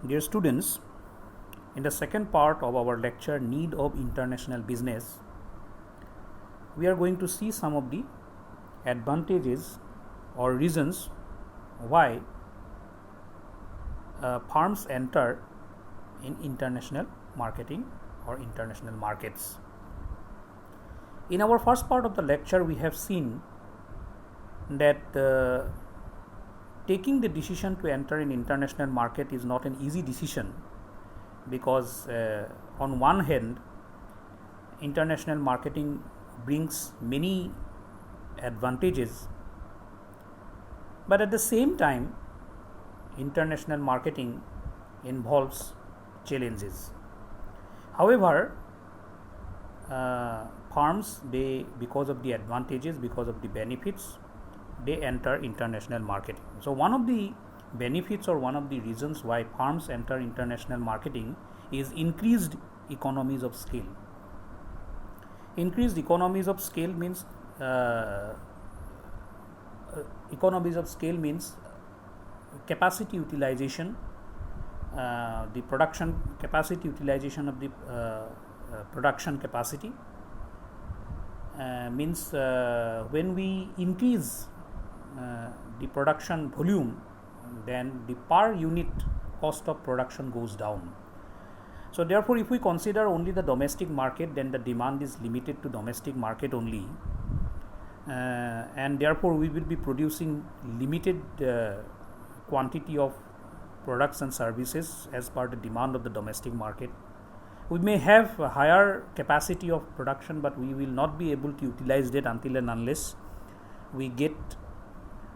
Dear students, in the second part of our lecture Need of International Business, we are going to see some of the advantages or reasons why firms enter in international marketing or international markets. In our first part of the lecture, we have seen that taking the decision to enter an international market is not an easy decision because on one hand international marketing brings many advantages, but at the same time international marketing involves challenges. However, firms, they, because of the advantages, because of the benefits, they enter international marketing. So one of the benefits or one of the reasons why firms enter international marketing is increased economies of scale. Increased economies of scale means capacity utilization, the production capacity utilization of the production capacity means when we increase the production volume, then the per unit cost of production goes down. So therefore, if we consider only the domestic market, then the demand is limited to domestic market only, and therefore we will be producing limited quantity of products and services as per the demand of the domestic market. We may have a higher capacity of production, but we will not be able to utilize that until and unless we get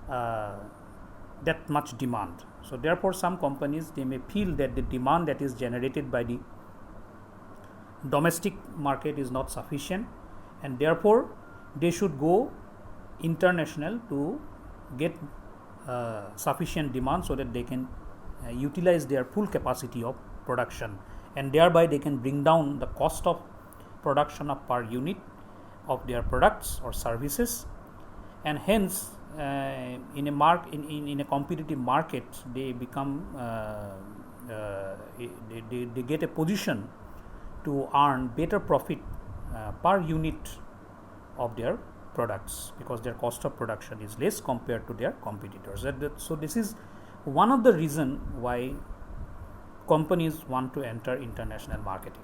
that much demand. So therefore, some companies, they may feel that the demand that is generated by the domestic market is not sufficient, and therefore they should go international to get sufficient demand so that they can utilize their full capacity of production, and thereby they can bring down the cost of production of per unit of their products or services, and hence in a competitive market they become they get a position to earn better profit per unit of their products because their cost of production is less compared to their competitors. So this is one of the reasons why companies want to enter international marketing.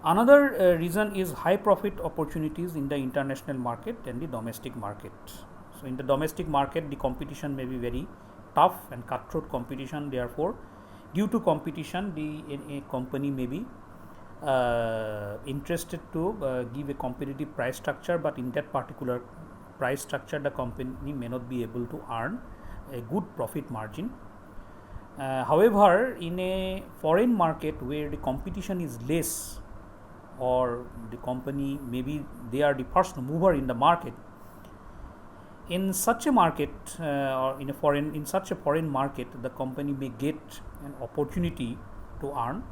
Another reason is high profit opportunities in the international market and the domestic market. So in the domestic market, the competition may be very tough and cutthroat competition. Therefore, due to competition, a company may be interested to give a competitive price structure, but in that particular price structure, the company may not be able to earn a good profit margin. However, in a foreign market where the competition is less, or the company maybe they are the first mover in the market, in such a market or in such a foreign market, the company may get an opportunity to earn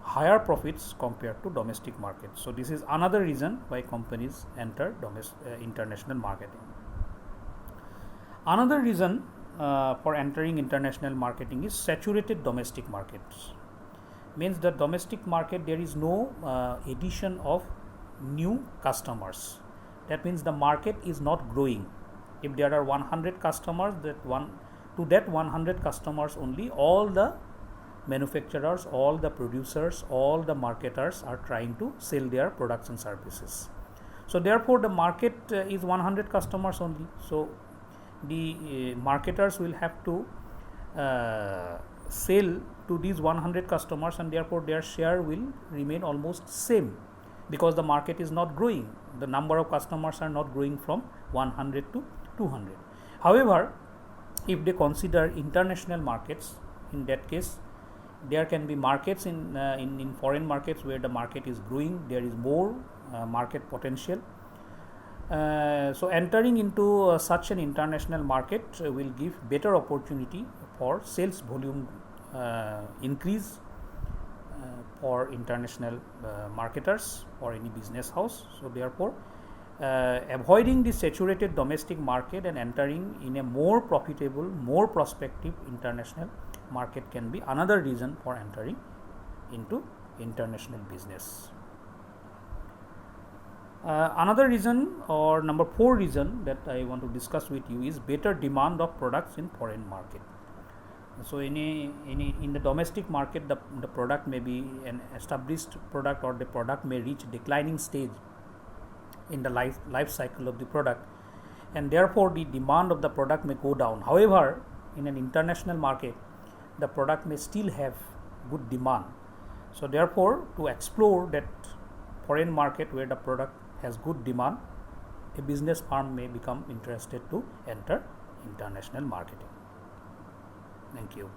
higher profits compared to domestic market. So this is another reason why companies enter international marketing. Another reason for entering international marketing is saturated domestic markets. Means the domestic market, there is no addition of new customers. That means the market is not growing. If there are 100 customers, that 100 customers only, all the manufacturers, all the producers, all the marketers are trying to sell their products and services. So therefore the market is 100 customers only. So the marketers will have to sell to these 100 customers, and therefore their share will remain almost same because the market is not growing. The number of customers are not growing from 100 to 200. However, if they consider international markets, in that case there can be markets in foreign markets where the market is growing, there is more market potential. So entering into such an international market will give better opportunity for sales volume increase for international marketers or any business house. So therefore avoiding the saturated domestic market and entering in a more profitable, more prospective international market can be another reason for entering into international business. Another reason, or number 4 reason that I want to discuss with you, is better demand of products in foreign market. So in the domestic market, the product may be an established product, or the product may reach declining stage in the life cycle of the product, and therefore the demand of the product may go down. However, in an international market, the product may still have good demand. So therefore, to explore that foreign market where the product has good demand, a business firm may become interested to enter international marketing. Thank you.